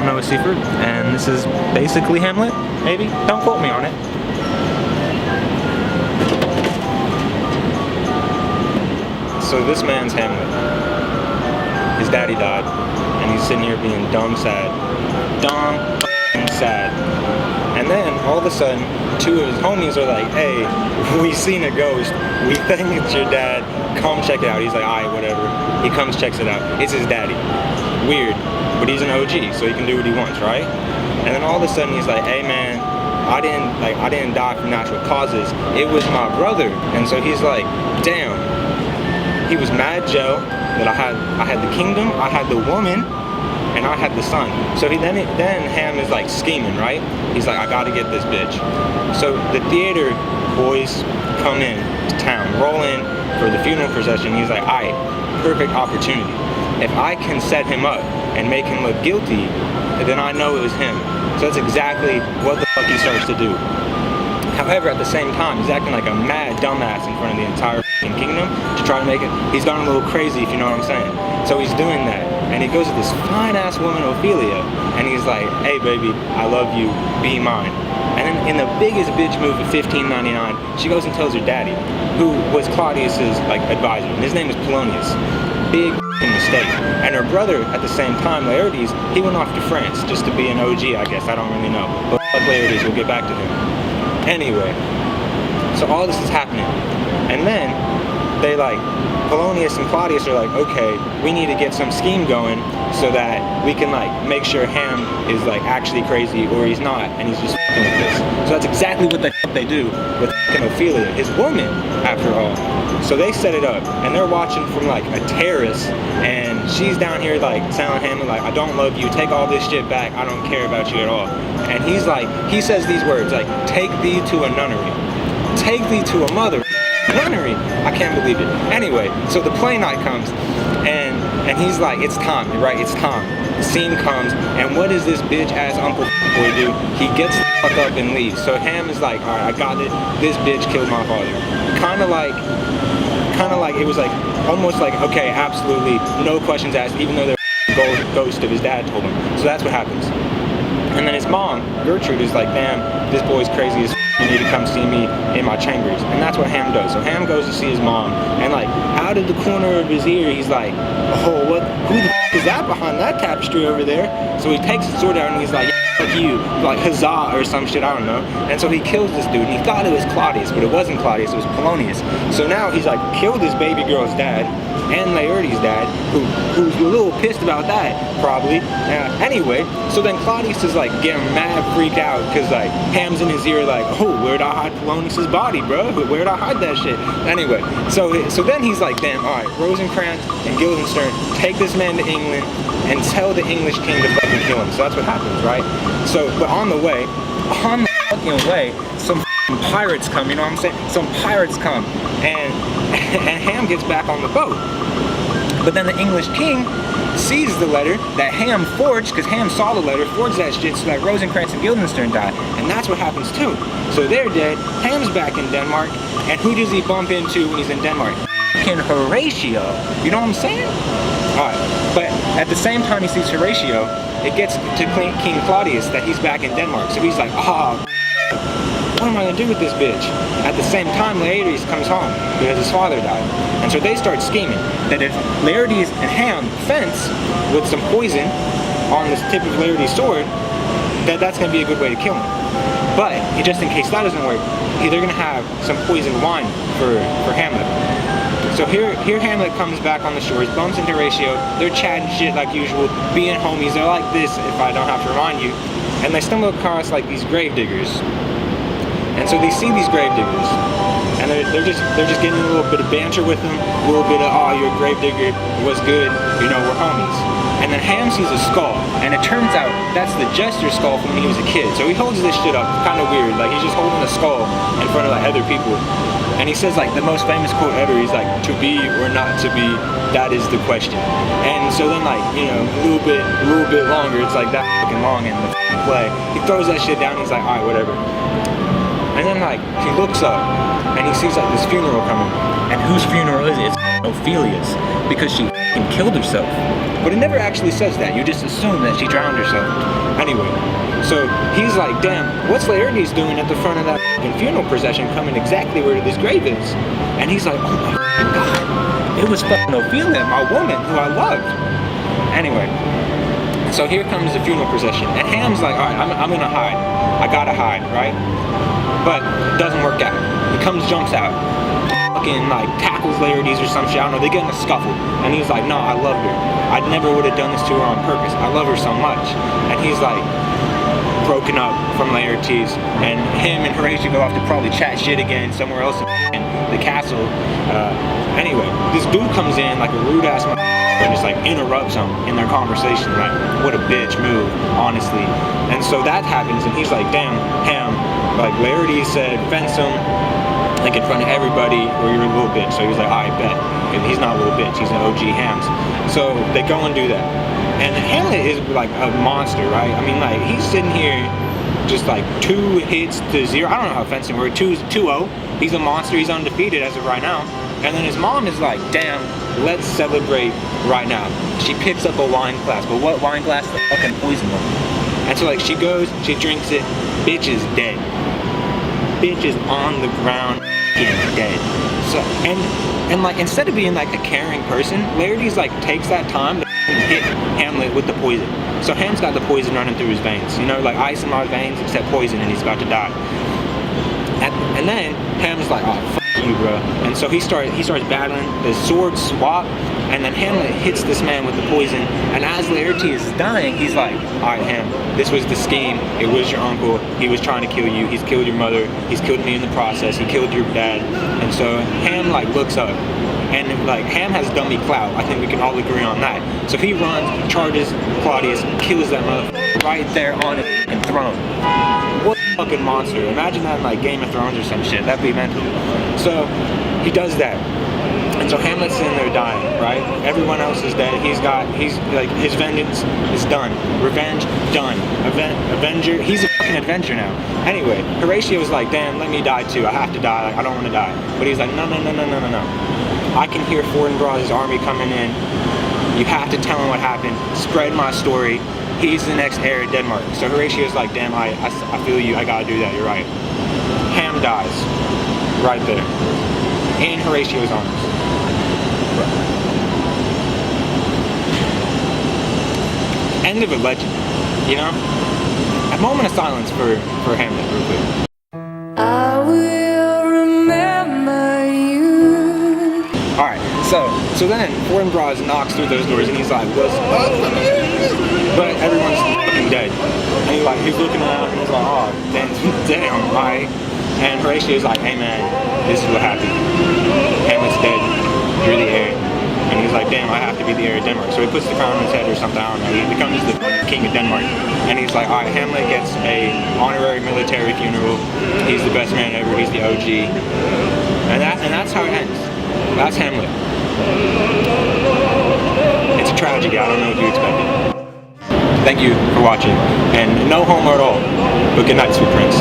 I'm Noah Seifert, and this is basically Hamlet, maybe? Don't quote me on it. So this man's Hamlet. His daddy died, and he's sitting here being dumb sad. Dumb sad. And then, all of a sudden, two of his homies are like, hey, we seen a ghost. We think it's your dad. Come check it out. He's like, alright, whatever. He comes, checks it out. It's his daddy. Weird. But he's an OG, so he can do what he wants, right? And then all of a sudden he's like, hey man, I didn't die from natural causes. It was my brother. And so he's like, damn. He was mad Joe that I had the kingdom, I had the woman, and I had the son. So then Ham is like scheming, right? He's like, I gotta get this bitch. So the theater boys come in to town, roll in for the funeral procession. He's like, alright, perfect opportunity. If I can set him up and make him look guilty, then I know it was him. So that's exactly what the fuck he starts to do. However, at the same time, he's acting like a mad dumbass in front of the entire kingdom to try to make it. He's gone a little crazy, if you know what I'm saying. So he's doing that, and he goes to this fine-ass woman, Ophelia, and he's like, hey baby, I love you, be mine. And then in the biggest bitch move of 1599, she goes and tells her daddy, who was Claudius's like advisor, and his name is Polonius. Big mistake. And her brother, at the same time, Laertes, he went off to France just to be an OG, I guess. I don't really know. But fuck Laertes, we'll get back to him. Anyway, so all this is happening. And then, they like, Polonius and Claudius are like, okay, we need to get some scheme going so that we can like make sure Ham is like actually crazy or he's not and he's just f***ing with this. So that's exactly what they do with f***ing Ophelia, his woman, after all. So they set it up and they're watching from like a terrace and she's down here like telling Ham like, I don't love you, take all this shit back, I don't care about you at all. And he's like, he says these words like, take thee to a nunnery. Take thee to a mother nunnery. I can't believe it. Anyway, so the play night comes and he's like, it's time, right? It's time. The scene comes, and what does this bitch ass Uncle Boy do? He gets the fuck up and leaves. So Ham is like, alright, I got it. This bitch killed my father. Kinda like it was like almost like, okay, absolutely, no questions asked, even though the ghost of his dad told him. So that's what happens. And then his mom, Gertrude, is like, damn, this boy's crazy as f***, you need to come see me in my chambers. And that's what Ham does. So Ham goes to see his mom, and like, out of the corner of his ear, he's like, oh, who the f*** is that behind that tapestry over there? So he takes his sword out and he's like, yeah, fuck you, like huzzah or some shit, I don't know. And so he kills this dude, and he thought it was Claudius, but it wasn't Claudius, it was Polonius. So now he's like, killed his baby girl's dad, and Laertes' dad, who's a little pissed about that, probably. Anyway, so then Claudius is like getting mad freak out, because like, Ham's in his ear like, oh, where'd I hide Polonius' body, bro? Where'd I hide that shit? Anyway, so then he's like, damn, alright, Rosencrantz and Guildenstern, take this man to England and tell the English king to fucking kill him. So that's what happens, right? So, but on the fucking way, some pirates come, you know what I'm saying? Some pirates come, and Ham gets back on the boat. But then the English king sees the letter that Ham forged, because Ham saw the letter, forged that shit so that Rosencrantz and Guildenstern died. And that's what happens too. So they're dead, Ham's back in Denmark, and who does he bump into when he's in Denmark? Fucking Horatio. You know what I'm saying? Alright, but at the same time he sees Horatio, it gets to King Claudius that he's back in Denmark. So he's like, what am I gonna do with this bitch? At the same time, Laertes comes home because his father died. And so they start scheming that if Laertes and Ham fence with some poison on the tip of Laertes' sword, that's gonna be a good way to kill him. But just in case that doesn't work, they're gonna have some poisoned wine for Hamlet. So here Hamlet comes back on the shores, bumps into Horatio, they're chatting shit like usual, being homies, they're like this, if I don't have to remind you, and they stumble across like these grave diggers. And so they see these grave diggers, and they're just getting a little bit of banter with them, a little bit of, oh, you're a grave digger, what's good, you know, we're homies. And then Ham sees a skull, and it turns out that's the jester's skull from when he was a kid. So he holds this shit up, kind of weird, like he's just holding a skull in front of like other people. And he says like the most famous quote ever, he's like, to be or not to be, that is the question. And so then like, you know, a little bit longer, it's like that fucking long in the play. He throws that shit down, he's like, alright, whatever. And then like, he looks up, and he sees like this funeral coming. And whose funeral is it? It's Ophelia's. Because she killed herself. But it never actually says that. You just assume that she drowned herself. Anyway, so he's like, damn, what's Laertes doing at the front of that funeral procession coming exactly where this grave is? And he's like, oh my God, it was fucking Ophelia, my woman, who I loved. Anyway, so here comes the funeral procession. And Ham's like, all right, I'm gonna hide. I gotta hide, right? But it doesn't work out. He jumps out. Fucking like tackles Laertes or some shit. I don't know, they get in a scuffle. And he's like, no, I loved her. I never would have done this to her on purpose. I love her so much. And he's like broken up from Laertes. And him and Horatio go off to probably chat shit again somewhere else in the castle. Anyway, this dude comes in like a rude ass and just like interrupts them in their conversation. Like, what a bitch move, honestly. And so that happens, and he's like, damn, Ham, like Laertes said, fence him, like in front of everybody, or you're a little bitch. So he's like, I bet. And he's not a little bitch, he's an OG Hams. So they go and do that. And Hamlet is like a monster, right? I mean, like, he's sitting here just like 2 hits to 0. I don't know how fencing works, 2-0. He's a monster, he's undefeated as of right now. And then his mom is like, damn, let's celebrate right now. She picks up a wine glass, but what wine glass? The fucking poison one. And so like she goes, she drinks it, bitch is dead. Bitch is on the ground, dead. So, and like, instead of being like a caring person, Laertes like takes that time to hit Hamlet with the poison. So Ham's got the poison running through his veins, you know, like ice in my veins except poison, and he's about to die. And then Ham's like, oh, fuck you, bro. And so he starts battling, the swords swap, and then Hamlet hits this man with the poison, and as Laertes is dying, he's like, alright Ham, this was the scheme, it was your uncle, he was trying to kill you, he's killed your mother, he's killed me in the process, he killed your dad. And so Ham like looks up, and like Ham has dummy clout, I think we can all agree on that. So he runs, charges Claudius, kills that motherfucker right there on his throne. What a fucking monster. Imagine that in like Game of Thrones or some shit, that'd be mental. So he does that. And so Hamlet's in there dying, right? Everyone else is dead. He's like, his vengeance is done. Revenge, done. Avenger, he's a fucking adventure now. Anyway, Horatio's like, damn, let me die too. I have to die. Like, I don't want to die. But he's like, no. I can hear Fortinbras's army coming in. You have to tell him what happened. Spread my story. He's the next heir of Denmark. So Horatio's like, damn, I feel you. I gotta do that. You're right. Ham dies. Right there. In Horatio's arms. End of a legend, you know? A moment of silence for Hamlet, real quick. I will remember you. Alright, so then Fortinbras knocks through those doors and he's like, what's up? But everyone's fucking dead. And he's looking around and he's like, oh, damn, alright. And Horatio's like, hey man, this is what happened. Hamlet's dead, you're the heir. And he's like, damn, I have to be the heir of Denmark. So he puts the crown on his head or something, I don't know. He becomes the king of Denmark. And he's like, alright, Hamlet gets a honorary military funeral. He's the best man ever, he's the OG. And that's how it ends. That's Hamlet. It's a tragedy, I don't know if you expected it. Thank you for watching. And no homo at all. But good night, sweet prince.